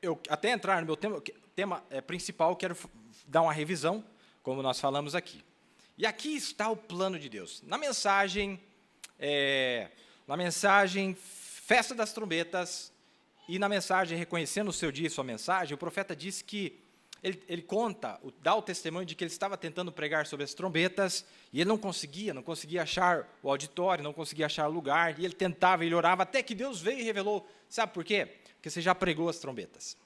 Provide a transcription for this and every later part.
eu até entrar no meu tema principal, quero dar uma revisão, como nós falamos aqui. E aqui está o plano de Deus. Na mensagem Festa das Trombetas, e na mensagem Reconhecendo o Seu Dia e Sua Mensagem, o profeta disse que ele dá o testemunho de que ele estava tentando pregar sobre as trombetas, e ele não conseguia achar o auditório, não conseguia achar o lugar, e ele tentava, ele orava, até que Deus veio e revelou. Sabe por quê? Porque você já pregou as trombetas.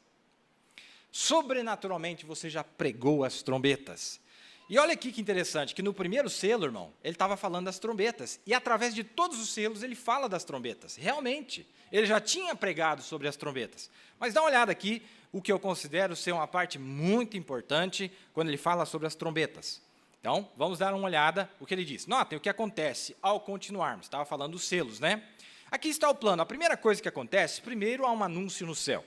Sobrenaturalmente, você já pregou as trombetas. E olha aqui que interessante, que no primeiro selo, irmão, ele estava falando das trombetas, e através de todos os selos ele fala das trombetas. Realmente, ele já tinha pregado sobre as trombetas. Mas dá uma olhada aqui, o que eu considero ser uma parte muito importante quando ele fala sobre as trombetas. Então, vamos dar uma olhada o que ele diz. Notem o que acontece ao continuarmos. Estava falando dos selos, né? Aqui está o plano. A primeira coisa que acontece, primeiro há um anúncio no céu.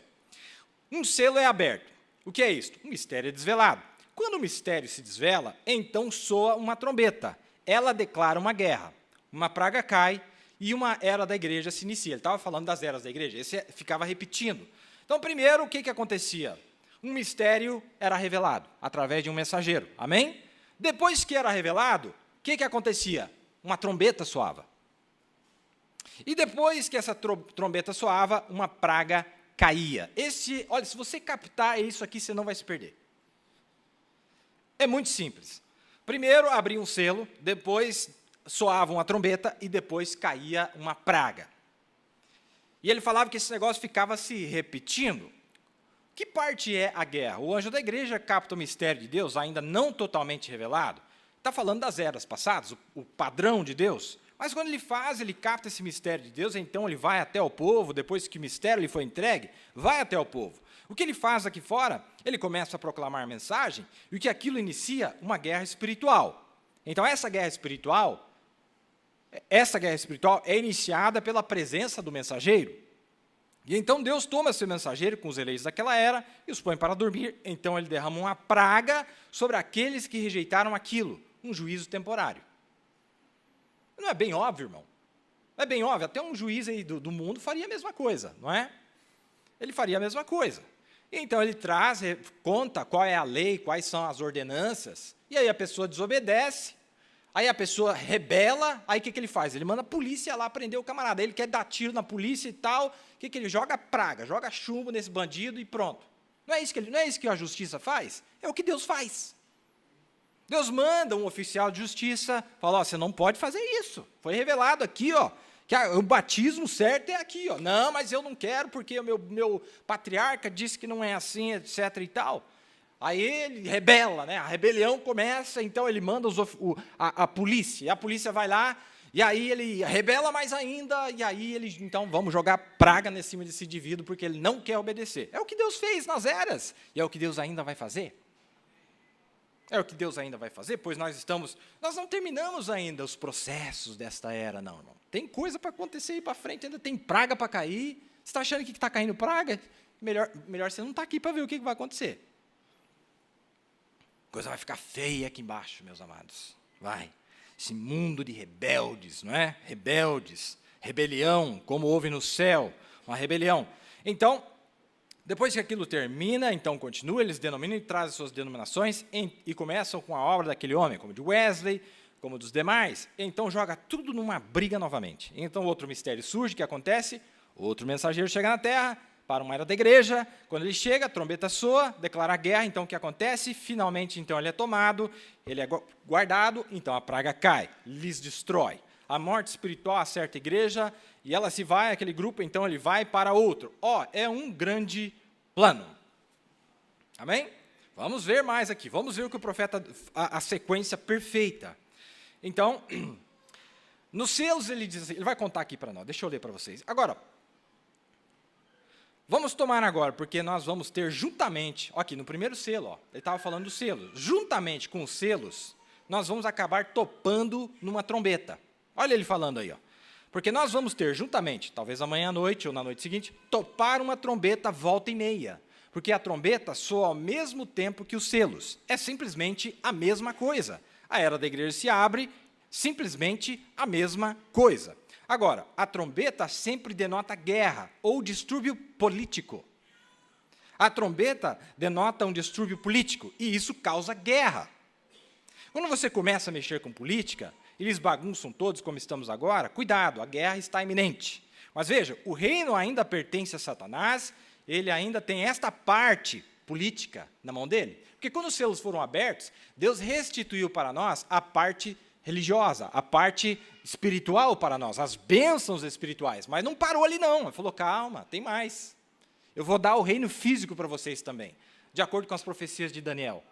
Um selo é aberto. O que é isso? Um mistério é desvelado. Quando o mistério se desvela, então soa uma trombeta. Ela declara uma guerra. Uma praga cai e uma era da igreja se inicia. Ele estava falando das eras da igreja, esse ficava repetindo. Então, primeiro, o que acontecia? Um mistério era revelado através de um mensageiro. Amém? Depois que era revelado, o que acontecia? Uma trombeta soava. E depois que essa trombeta soava, uma praga caía. Olha, se você captar isso aqui, você não vai se perder. É muito simples. Primeiro, abria um selo, depois soava uma trombeta e depois caía uma praga. E ele falava que esse negócio ficava se repetindo. Que parte é a guerra? O anjo da igreja capta o mistério de Deus, ainda não totalmente revelado. Está falando das eras passadas, o padrão de Deus. Mas quando ele capta esse mistério de Deus, então ele vai até o povo, depois que o mistério lhe foi entregue, vai até o povo. O que ele faz aqui fora? Ele começa a proclamar a mensagem, e que aquilo inicia uma guerra espiritual. Então, essa guerra espiritual é iniciada pela presença do mensageiro. E então Deus toma esse mensageiro com os eleitos daquela era e os põe para dormir. Então ele derrama uma praga sobre aqueles que rejeitaram aquilo, um juízo temporário. Não é bem óbvio, irmão? Não é bem óbvio? Até um juiz aí do mundo faria a mesma coisa, não é? Ele faria a mesma coisa. Então ele conta qual é a lei, quais são as ordenanças, e aí a pessoa desobedece. Aí a pessoa rebela, aí o que ele faz? Ele manda a polícia lá prender o camarada. Ele quer dar tiro na polícia e tal. O que ele joga? Praga, joga chumbo nesse bandido e pronto. Não é isso que a justiça faz? É o que Deus faz. Deus manda um oficial de justiça, fala, você não pode fazer isso. Foi revelado aqui, que o batismo certo é aqui. Não, mas eu não quero, porque o meu patriarca disse que não é assim, etc. e tal. Aí ele rebela, né? A rebelião começa, então ele manda a polícia, e a polícia vai lá, e aí ele rebela mais ainda, e aí então vamos jogar praga em cima desse indivíduo, porque ele não quer obedecer. É o que Deus fez nas eras, e é o que Deus ainda vai fazer. É o que Deus ainda vai fazer, pois nós não terminamos ainda os processos desta era, não, irmão. Tem coisa para acontecer aí para frente, ainda tem praga para cair. Você está achando que está caindo praga? Melhor você não estar aqui para ver o que vai acontecer. A coisa vai ficar feia aqui embaixo, meus amados. Vai. Esse mundo de rebeldes, não é? Rebeldes, rebelião, como houve no céu, uma rebelião. Então, depois que aquilo termina, então continua, eles denominam e trazem suas denominações e começam com a obra daquele homem, como de Wesley, como dos demais. Então, joga tudo numa briga novamente. Então, outro mistério surge, que acontece, outro mensageiro chega na terra, para uma era da igreja, quando ele chega, a trombeta soa, declara a guerra, então o que acontece? Finalmente, então, ele é tomado, ele é guardado, então a praga cai, lhes destrói. A morte espiritual acerta a igreja, e ela se vai, aquele grupo, então ele vai para outro. É um grande plano. Amém? Vamos ver mais aqui, vamos ver o que o profeta, a sequência perfeita. Então, nos selos ele diz assim, ele vai contar aqui para nós, deixa eu ler para vocês. Agora, vamos tomar agora, porque nós vamos ter juntamente, aqui no primeiro selo, ele estava falando dos selos, juntamente com os selos, nós vamos acabar topando numa trombeta. Olha ele falando aí, porque nós vamos ter juntamente, talvez amanhã à noite ou na noite seguinte, topar uma trombeta volta e meia, porque a trombeta soa ao mesmo tempo que os selos, é simplesmente a mesma coisa. A era da igreja se abre, simplesmente a mesma coisa. Agora, a trombeta sempre denota guerra ou distúrbio político. A trombeta denota um distúrbio político, e isso causa guerra. Quando você começa a mexer com política, eles bagunçam todos como estamos agora, cuidado, a guerra está iminente. Mas veja, o reino ainda pertence a Satanás, ele ainda tem esta parte política na mão dele. Porque quando os selos foram abertos, Deus restituiu para nós a parte religiosa, a parte espiritual para nós, as bênçãos espirituais. Mas não parou ali não, ele falou, calma, tem mais. Eu vou dar o reino físico para vocês também, de acordo com as profecias de Daniel.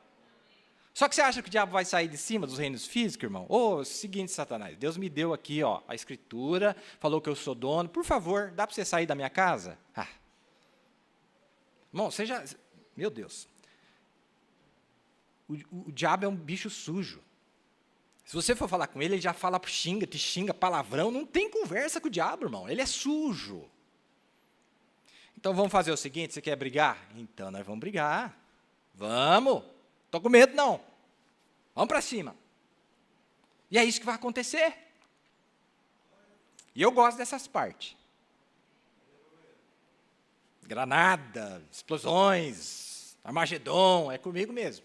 Só que você acha que o diabo vai sair de cima dos reinos físicos, irmão? Seguinte, Satanás, Deus me deu aqui a escritura, falou que eu sou dono, por favor, dá para você sair da minha casa? Irmão, você já... Meu Deus. O diabo é um bicho sujo. Se você for falar com ele, ele já fala, te xinga, palavrão, não tem conversa com o diabo, irmão, ele é sujo. Então vamos fazer o seguinte, você quer brigar? Então nós vamos brigar. Vamos. Estou com medo não. Vamos para cima. E é isso que vai acontecer. E eu gosto dessas partes. Granada, explosões, Armagedon, é comigo mesmo.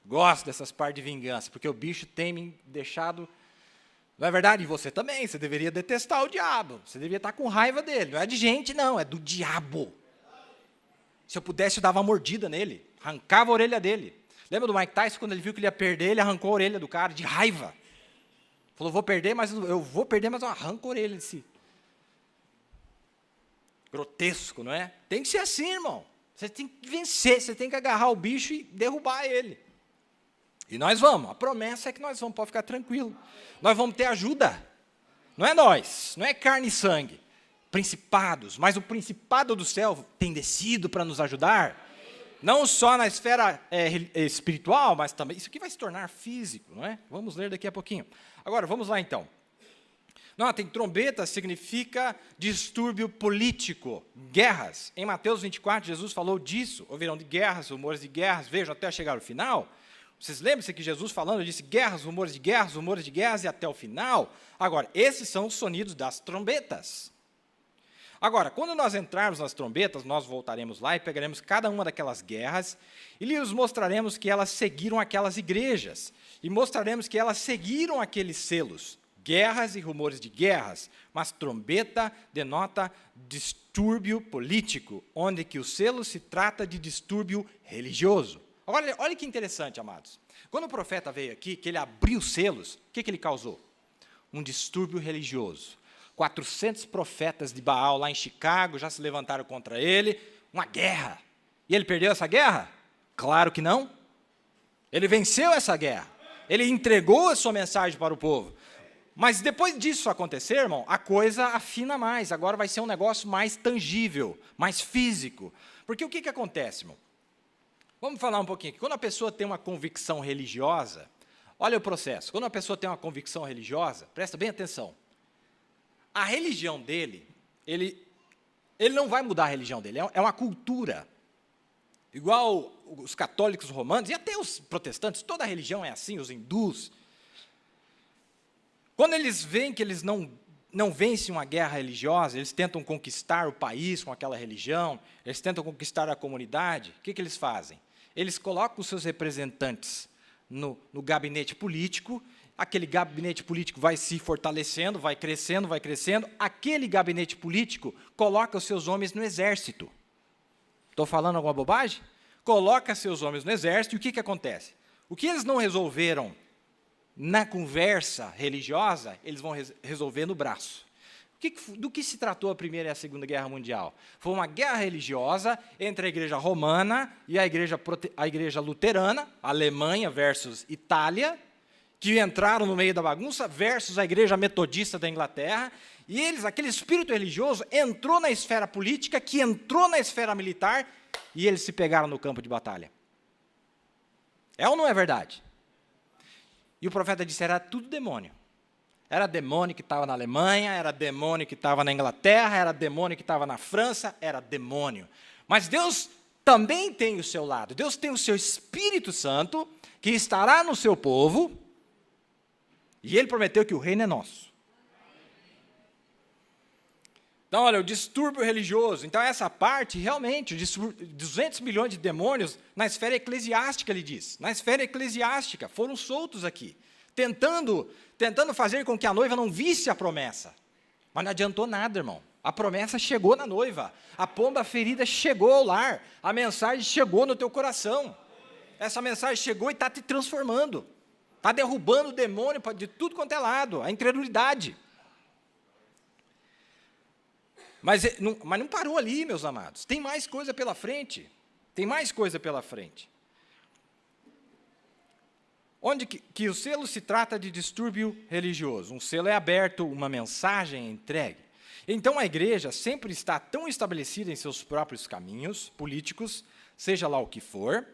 Gosto dessas partes de vingança, porque o bicho tem me deixado... Não é verdade? E você também, você deveria detestar o diabo. Você deveria estar com raiva dele. Não é de gente, não, é do diabo. Se eu pudesse, eu dava uma mordida nele. Arrancava a orelha dele. Lembra do Mike Tyson, quando ele viu que ele ia perder, ele arrancou a orelha do cara, de raiva. Falou, vou perder, mas eu arranco a orelha de si. Grotesco, não é? Tem que ser assim, irmão. Você tem que vencer, você tem que agarrar o bicho e derrubar ele. E nós vamos, a promessa é que nós vamos, pode ficar tranquilo. Nós vamos ter ajuda. Não é nós, não é carne e sangue. Principados, mas o principado do céu tem descido para nos ajudar. Não só na esfera espiritual, mas também, isso aqui vai se tornar físico, não é? Vamos ler daqui a pouquinho. Agora, vamos lá então. Notem, trombeta significa distúrbio político, guerras. Em Mateus 24, Jesus falou disso. Ouviram de guerras, rumores de guerras, vejam, até chegar ao final. Vocês lembram-se que Jesus falando, disse guerras, rumores de guerras e até o final? Agora, esses são os sonidos das trombetas. Agora, quando nós entrarmos nas trombetas, nós voltaremos lá e pegaremos cada uma daquelas guerras e lhes mostraremos que elas seguiram aquelas igrejas e mostraremos que elas seguiram aqueles selos, guerras e rumores de guerras, mas trombeta denota distúrbio político, onde que o selo se trata de distúrbio religioso. Olha que interessante, amados. Quando o profeta veio aqui, que ele abriu os selos, o que ele causou? Um distúrbio religioso. 400 profetas de Baal lá em Chicago já se levantaram contra ele, uma guerra. E ele perdeu essa guerra? Claro que não. Ele venceu essa guerra. Ele entregou a sua mensagem para o povo. Mas depois disso acontecer, irmão, a coisa afina mais. Agora vai ser um negócio mais tangível, mais físico. Porque o que acontece, irmão? Vamos falar um pouquinho aqui. Quando a pessoa tem uma convicção religiosa, olha o processo. Quando a pessoa tem uma convicção religiosa, presta bem atenção. A religião dele, ele não vai mudar a religião dele, é uma cultura. Igual os católicos romanos, e até os protestantes, toda a religião é assim, os hindus. Quando eles veem que eles não vencem uma guerra religiosa, eles tentam conquistar o país com aquela religião, eles tentam conquistar a comunidade, o que eles fazem? Eles colocam os seus representantes no gabinete político, aquele gabinete político vai se fortalecendo, vai crescendo, aquele gabinete político coloca os seus homens no exército. Estou falando alguma bobagem? Coloca seus homens no exército, e o que acontece? O que eles não resolveram na conversa religiosa, eles vão resolver no braço. Do que se tratou a Primeira e a Segunda Guerra Mundial? Foi uma guerra religiosa entre a igreja romana e a igreja luterana, Alemanha versus Itália, que entraram no meio da bagunça, versus a igreja metodista da Inglaterra, e aquele espírito religioso entrou na esfera política, que entrou na esfera militar, e eles se pegaram no campo de batalha. É ou não é verdade? E o profeta disse, era tudo demônio. Era demônio que estava na Alemanha, era demônio que estava na Inglaterra, era demônio que estava na França, era demônio. Mas Deus também tem o seu lado. Deus tem o seu Espírito Santo, que estará no seu povo, e Ele prometeu que o reino é nosso. Então, olha, o distúrbio religioso. Então, essa parte, realmente, 200 milhões de demônios na esfera eclesiástica, ele diz. Na esfera eclesiástica, foram soltos aqui, tentando fazer com que a noiva não visse a promessa. Mas não adiantou nada, irmão. A promessa chegou na noiva. A pomba ferida chegou ao lar. A mensagem chegou no teu coração. Essa mensagem chegou e está te transformando. Está derrubando o demônio de tudo quanto é lado. A incredulidade. Mas não parou ali, meus amados. Tem mais coisa pela frente. Tem mais coisa pela frente. Onde que o selo se trata de distúrbio religioso. Um selo é aberto, uma mensagem é entregue. Então, a igreja sempre está tão estabelecida em seus próprios caminhos políticos, seja lá o que for,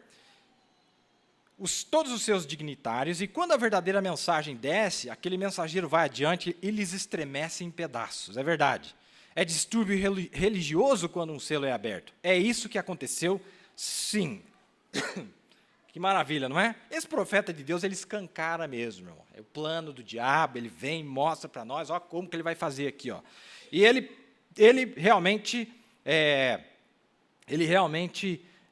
todos os seus dignitários, e quando a verdadeira mensagem desce, aquele mensageiro vai adiante e lhes estremece em pedaços. É verdade. É distúrbio religioso quando um selo é aberto. É isso que aconteceu, sim. Que maravilha, não é? Esse profeta de Deus, ele escancara mesmo, irmão. É o plano do diabo, ele vem e mostra para nós, ó, como que ele vai fazer aqui, ó. E ele realmente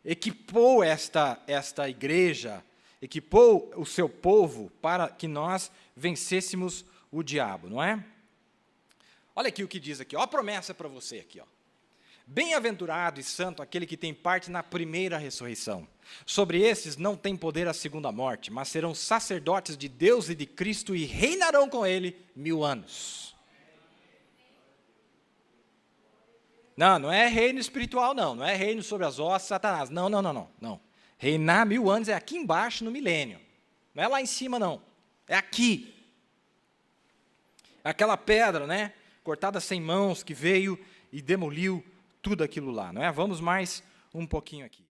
equipou esta igreja, equipou o seu povo para que nós vencêssemos o diabo, não é? Olha aqui o que diz aqui, ó, a promessa para você aqui, ó. Bem-aventurado e santo aquele que tem parte na primeira ressurreição. Sobre esses não tem poder a segunda morte, mas serão sacerdotes de Deus e de Cristo e reinarão com ele 1000 anos. Não é reino espiritual, não é reino sobre as hostes, Satanás. Não. Reinar 1000 anos é aqui embaixo no milênio. Não é lá em cima, não. É aqui. Aquela pedra, né, cortada sem mãos, que veio e demoliu tudo aquilo lá, não é? Vamos mais um pouquinho aqui.